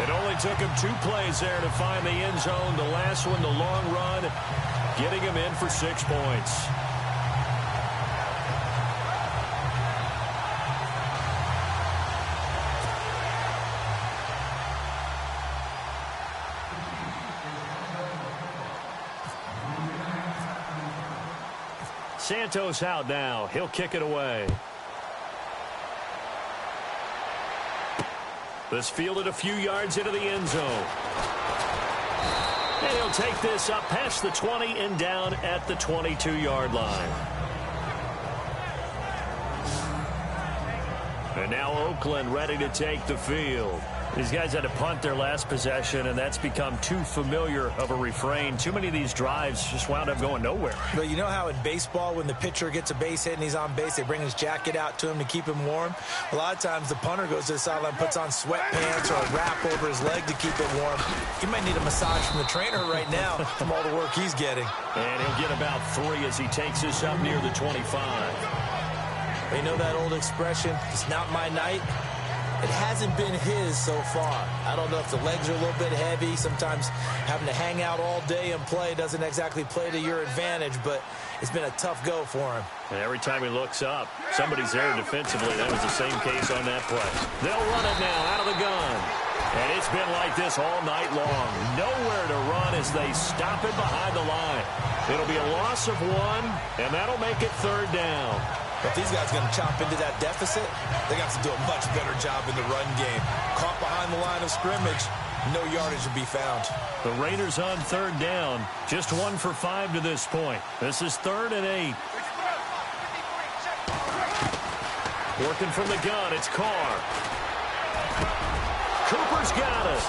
It only took him 2 plays there to find the end zone. The last one, the long run, getting him in for 6 points. Santos out now. He'll kick it away. This fielded a few yards into the end zone. And he'll take this up past the 20 and down at the 22-yard line. And now Oakland ready to take the field. These guys had to punt their last possession, and that's become too familiar of a refrain. Too many of these drives just wound up going nowhere. But you know how in baseball, when the pitcher gets a base hit and he's on base, they bring his jacket out to him to keep him warm? A lot of times the punter goes to the sideline, puts on sweatpants or a wrap over his leg to keep it warm. He might need a massage from the trainer right now from all the work he's getting. And he'll get about 3 as he takes this up near the 25. You know that old expression, it's not my night? It hasn't been his so far. I don't know if the legs are a little bit heavy. Sometimes having to hang out all day and play doesn't exactly play to your advantage, but it's been a tough go for him. And every time he looks up, somebody's there defensively. That was the same case on that play. They'll run it now out of the gun. And it's been like this all night long. Nowhere to run as they stop it behind the line. It'll be a loss of 1, and that'll make it 3rd down. But these guys are going to chop into that deficit. They got to do a much better job in the run game. Caught behind the line of scrimmage, no yardage to be found. The Raiders on 3rd down. Just 1 for 5 to this point. This is 3rd and 8. Working from the gun, it's Carr. Cooper's got it.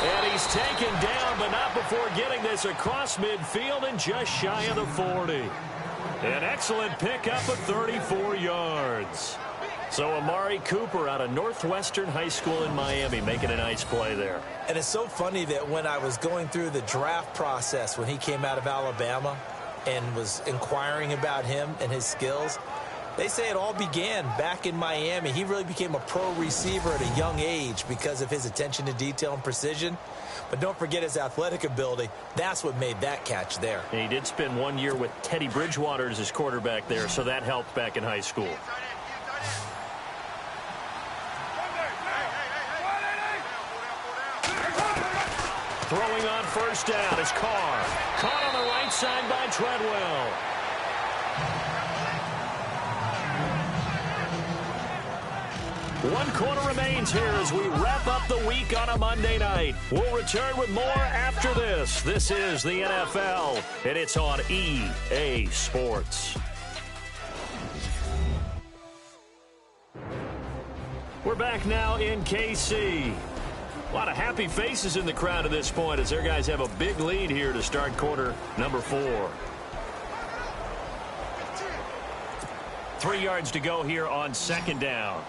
And he's taken down, but not before getting this across midfield and just shy of the 40. An excellent pickup of 34 yards. So Amari Cooper out of Northwestern High School in Miami making a nice play there. And it's so funny that when I was going through the draft process when he came out of Alabama and was inquiring about him and his skills, they say it all began back in Miami. He really became a pro receiver at a young age because of his attention to detail and precision. But don't forget his athletic ability. That's what made that catch there. And he did spend 1 year with Teddy Bridgewater as his quarterback there, so that helped back in high school. Throwing on 1st down is Carr. Caught on the right side by Treadwell. One quarter remains here as we wrap up the week on a Monday night. We'll return with more after this. This is the NFL, and it's on EA Sports. We're back now in KC. A lot of happy faces in the crowd at this point as their guys have a big lead here to start quarter number 4. 3 yards to go here on 2nd down.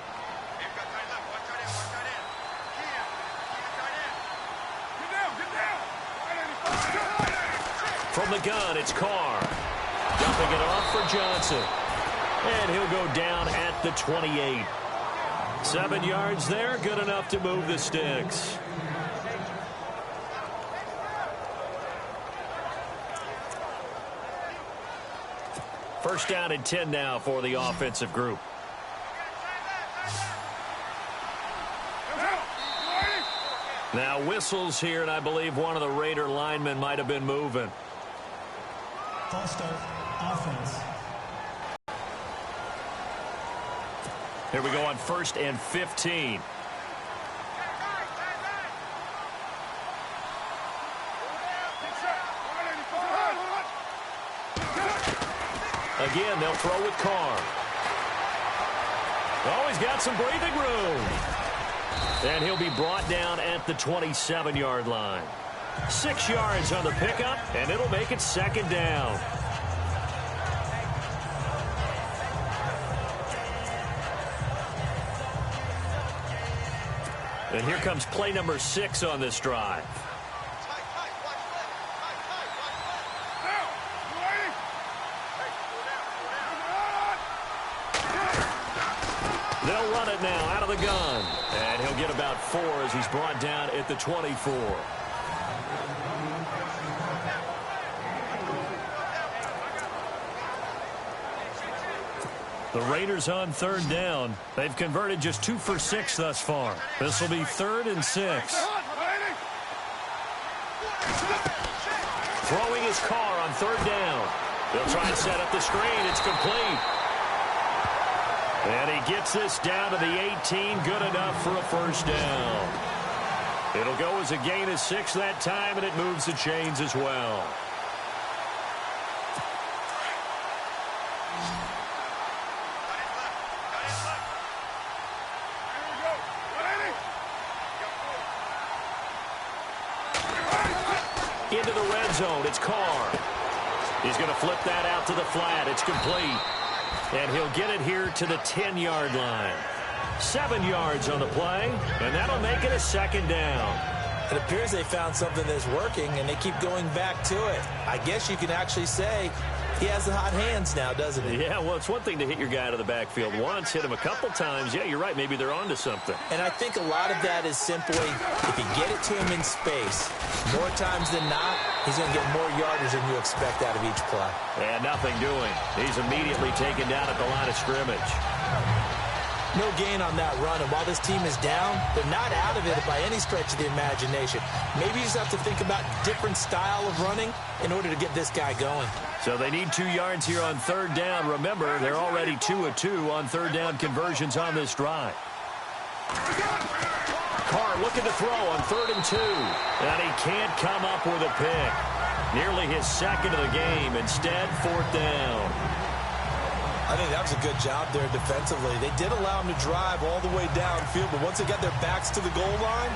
From the gun, it's Carr. Dumping it off for Johnson. And he'll go down at the 28. 7 yards there, good enough to move the sticks. First down and 10 now for the offensive group. Now whistles here, and I believe one of the Raider linemen might have been moving. False start, offense. Here we go on 1st and 15. Again, they'll throw with Carr. Oh, he's got some breathing room. And he'll be brought down at the 27-yard line. 6 yards on the pickup, and it'll make it 2nd down. And here comes play number 6 on this drive. They'll run it now out of the gun. And he'll get about 4 as he's brought down at the 24. The Raiders on 3rd down. They've converted just 2 for 6 thus far. This will be 3rd and 6. Throwing his Carr on 3rd down. They'll try and set up the screen. It's complete. And he gets this down to the 18. Good enough for a 1st down. It'll go as a gain of 6 that time, and it moves the chains as well. Into the red zone. It's Carr. He's going to flip that out to the flat. It's complete. And he'll get it here to the 10-yard line. 7 yards on the play, and that'll make it a 2nd down. It appears they found something that's working, and they keep going back to it. I guess you can actually say he has the hot hands now, doesn't he? Yeah, well, it's one thing to hit your guy out of the backfield once, hit him a couple times. Yeah, you're right. Maybe they're onto something. And I think a lot of that is simply if you get it to him in space, more times than not, he's going to get more yardage than you expect out of each play. And nothing doing. He's immediately taken down at the line of scrimmage. No gain on that run, and while this team is down, they're not out of it by any stretch of the imagination. Maybe you just have to think about different style of running in order to get this guy going. So they need 2 yards here on 3rd down. Remember, they're already 2 of 2 on 3rd down conversions on this drive. Carr looking to throw on 3rd and 2. And he can't come up with a pick. Nearly his 2nd of the game. Instead, 4th down. I think that was a good job there defensively. They did allow him to drive all the way downfield, but once they got their backs to the goal line,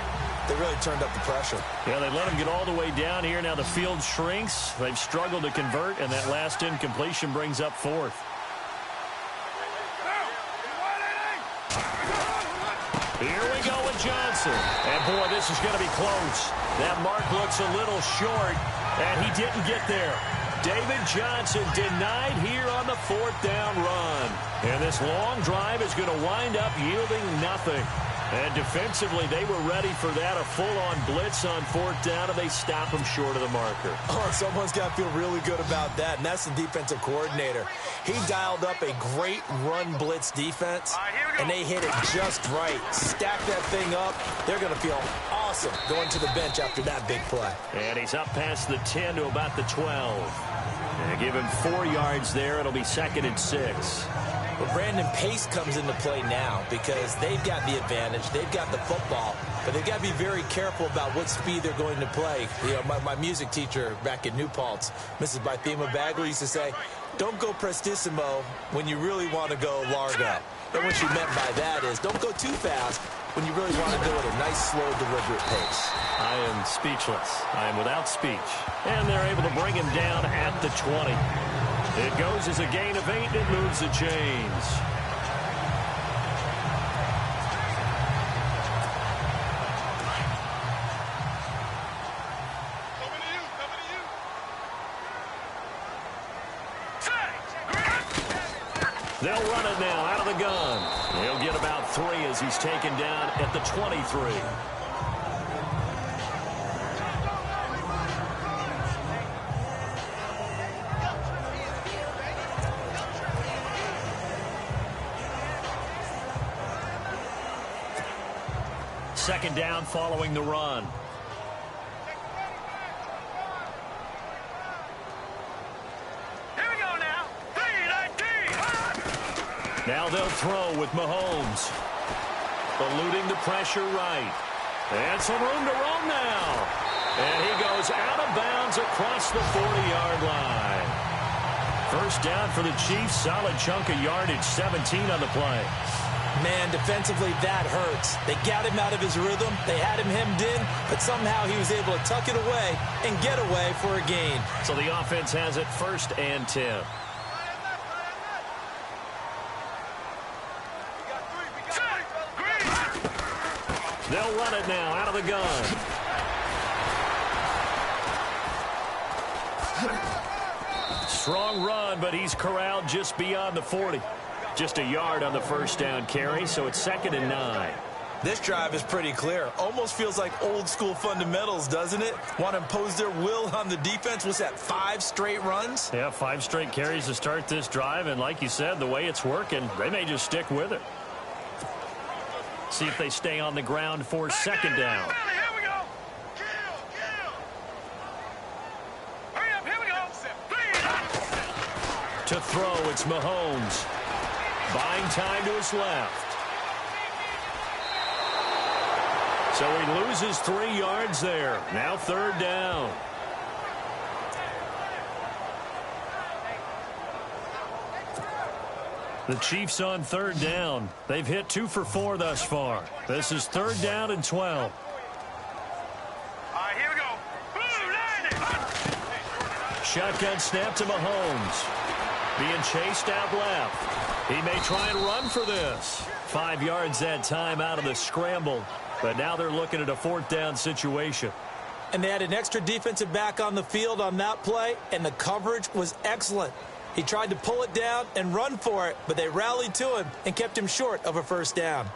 they really turned up the pressure. Yeah, they let him get all the way down here. Now the field shrinks. They've struggled to convert, and that last incompletion brings up 4th. Here we go with Johnson. And, boy, this is going to be close. That mark looks a little short, and he didn't get there. David Johnson denied here on the 4th down run. And this long drive is going to wind up yielding nothing. And defensively, they were ready for that, a full-on blitz on 4th down, and they stop him short of the marker. Oh, someone's got to feel really good about that, and that's the defensive coordinator. He dialed up a great run blitz defense, and they hit it just right. Stack that thing up. They're going to feel awesome going to the bench after that big play. And he's up past the 10 to about the 12. And give him 4 yards there. It'll be 2nd and 6. But Brandon, pace comes into play now because they've got the advantage. They've got the football, but they've got to be very careful about what speed they're going to play. You know, my music teacher back in New Paltz, Mrs. Bythema Bagley, used to say, don't go prestissimo when you really want to go largo. And what she meant by that is don't go too fast when you really want to go at a nice, slow, deliberate pace. I am speechless. I am without speech. And they're able to bring him down at the 20. It goes as a gain of 8, and it moves the chains. They'll run it now out of the gun. He'll get about 3 as he's taken down at the 23. Second down following the run. Here we go now. 3-19. Now they'll throw with Mahomes. Eluding the pressure right. And some room to roam now. And he goes out of bounds across the 40-yard line. First down for the Chiefs. Solid chunk of yardage, 17 on the play. Man, defensively, that hurts. They got him out of his rhythm. They had him hemmed in, but somehow he was able to tuck it away and get away for a gain. So the offense has it 1st and 10. They'll run it now out of the gun. Strong run, but he's corralled just beyond the 40. Just a yard on the first down carry, so it's 2nd and 9. This drive is pretty clear. Almost feels like old school fundamentals, doesn't it? Want to impose their will on the defense. What's that, 5 straight runs? Yeah, 5 straight carries to start this drive, and like you said, the way it's working, they may just stick with it. See if they stay on the ground for 2nd down. Here we go. Hurry up, here we go. To throw, it's Mahomes. Buying time to his left. So he loses 3 yards there. Now 3rd down. The Chiefs on 3rd down. They've hit 2 for 4 thus far. This is 3rd down and 12. All right, here we go. Shotgun snap to Mahomes. Being chased out left. He may try and run for this. 5 yards that time out of the scramble. But now they're looking at a 4th down situation. And they had an extra defensive back on the field on that play, and the coverage was excellent. He tried to pull it down and run for it, but they rallied to him and kept him short of a 1st down.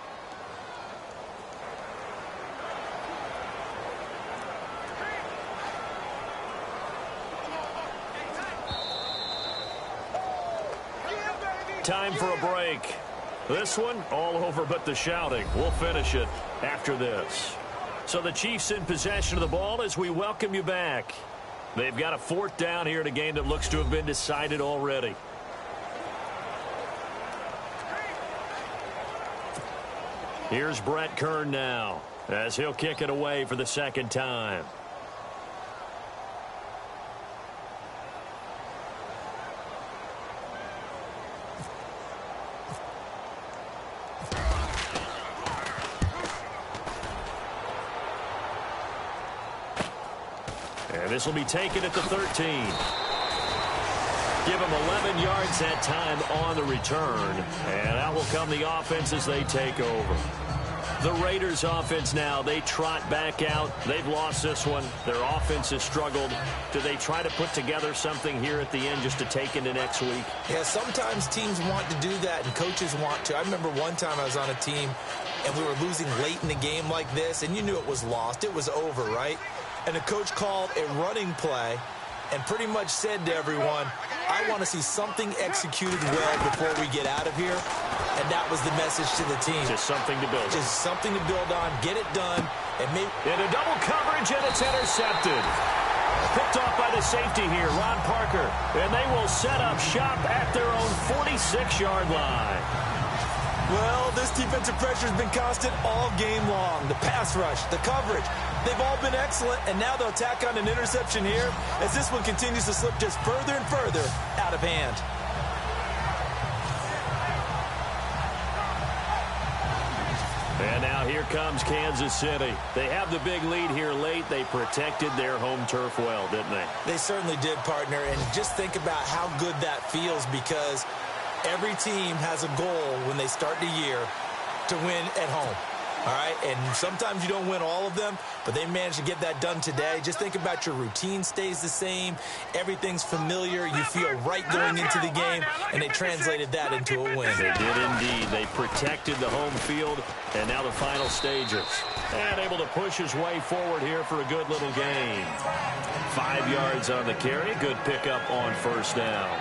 Time for a break. This one, all over but the shouting. We'll finish it after this. So the Chiefs in possession of the ball as we welcome you back. They've got a 4th down here in a game that looks to have been decided already. Here's Brett Kern now as he'll kick it away for the 2nd time. And this will be taken at the 13. Give them 11 yards that time on the return. And out will come the offense as they take over. The Raiders offense now, they trot back out. They've lost this one. Their offense has struggled. Do they try to put together something here at the end just to take into next week? Yeah, sometimes teams want to do that and coaches want to. I remember one time I was on a team and we were losing late in the game like this, and you knew it was lost. It was over, right? And the coach called a running play and pretty much said to everyone, I want to see something executed well before we get out of here. And that was the message to the team. Just something to build on. Just something to build on. Get it done. And maybe into double coverage, and it's intercepted. Picked off by the safety here, Ron Parker. And they will set up shop at their own 46-yard line. Well, this defensive pressure has been constant all game long. The pass rush, the coverage, they've all been excellent, and now they'll tack on an interception here as this one continues to slip just further and further out of hand. And now here comes Kansas City. They have the big lead here late. They protected their home turf well, didn't they? They certainly did, partner, and just think about how good that feels because every team has a goal when they start the year to win at home. All right, and sometimes you don't win all of them, but they managed to get that done today. Just think about your routine stays the same. Everything's familiar. You feel right going into the game, and they translated that into a win. They did indeed. They protected the home field, and now the final stages. And able to push his way forward here for a good little gain. 5 yards on the carry. Good pickup on first down.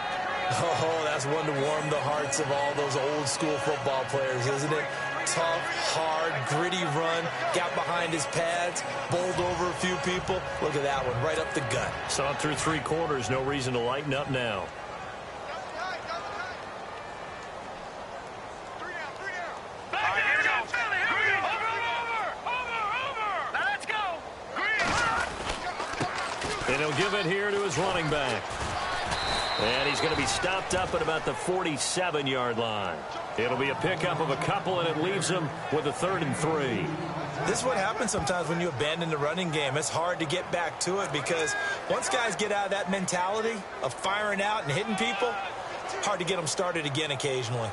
Oh, that's one to warm the hearts of all those old school football players, isn't it? Tough, hard, gritty run, got behind his pads, bowled over a few people. Look at that one, right up the gut. Saw it through 3 quarters, no reason to lighten up now. And he'll give it here to his running back. And he's going to be stopped up at about the 47-yard line. It'll be a pickup of a couple, and it leaves him with a 3rd and 3. This is what happens sometimes when you abandon the running game. It's hard to get back to it because once guys get out of that mentality of firing out and hitting people, it's hard to get them started again occasionally.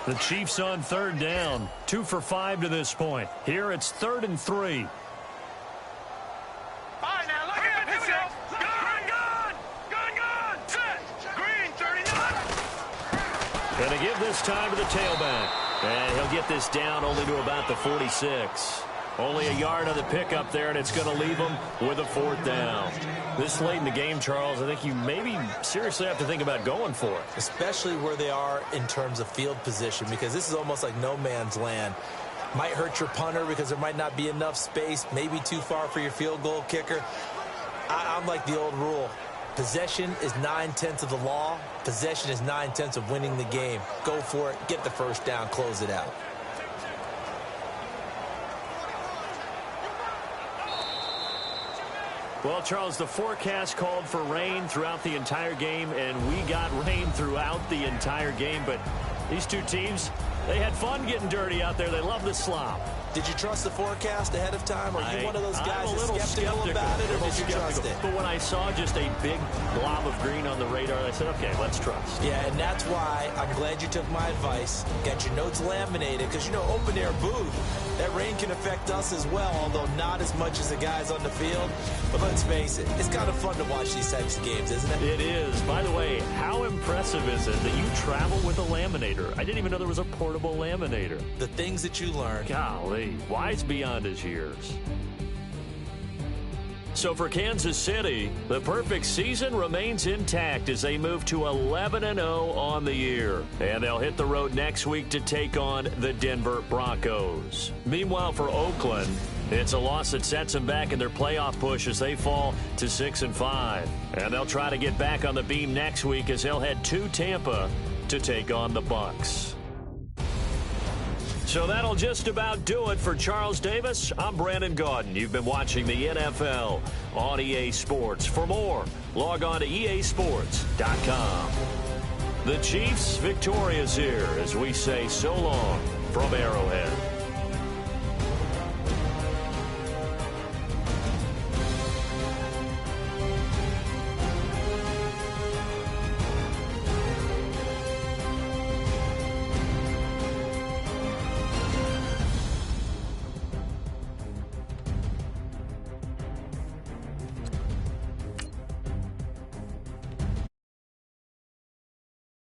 The Chiefs on 3rd down. 2 for 5 to this point. Here it's 3rd and 3. Going to give this time to the tailback. And he'll get this down only to about the 46. Only a yard on the pickup there, and it's going to leave him with a 4th down. This late in the game, Charles, I think you maybe seriously have to think about going for it. Especially where they are in terms of field position, because this is almost like no man's land. Might hurt your punter because there might not be enough space, maybe too far for your field goal kicker. I'm like the old rule. Possession is 9/10 of the law. Possession is 9/10 of winning the game. Go for it. Get the first down. Close it out. Well, Charles, the forecast called for rain throughout the entire game, and we got rain throughout the entire game. But these two teams, they had fun getting dirty out there. They love the slop. Did you trust the forecast ahead of time? Are you one of those guys that's skeptical about it, or did you trust it? But when I saw just a big blob of green on the radar, I said, okay, let's trust. Yeah, and that's why I'm glad you took my advice. Get your notes laminated, because, you know, open-air booth, that rain can affect us as well, although not as much as the guys on the field. But let's face it, it's kind of fun to watch these types of games, isn't it? It is. By the way, how impressive is it that you travel with a laminator? I didn't even know there was a portable laminator. The things that you learn. Golly. Wise beyond his years. So for Kansas City, the perfect season remains intact as they move to 11-0 on the year. And they'll hit the road next week to take on the Denver Broncos. Meanwhile, for Oakland, it's a loss that sets them back in their playoff push as they fall to 6-5. And they'll try to get back on the beam next week as they'll head to Tampa to take on the Bucs. So that'll just about do it for Charles Davis. I'm Brandon Gaudin. You've been watching the NFL on EA Sports. For more, log on to easports.com. The Chiefs victorious here as we say so long from Arrowhead.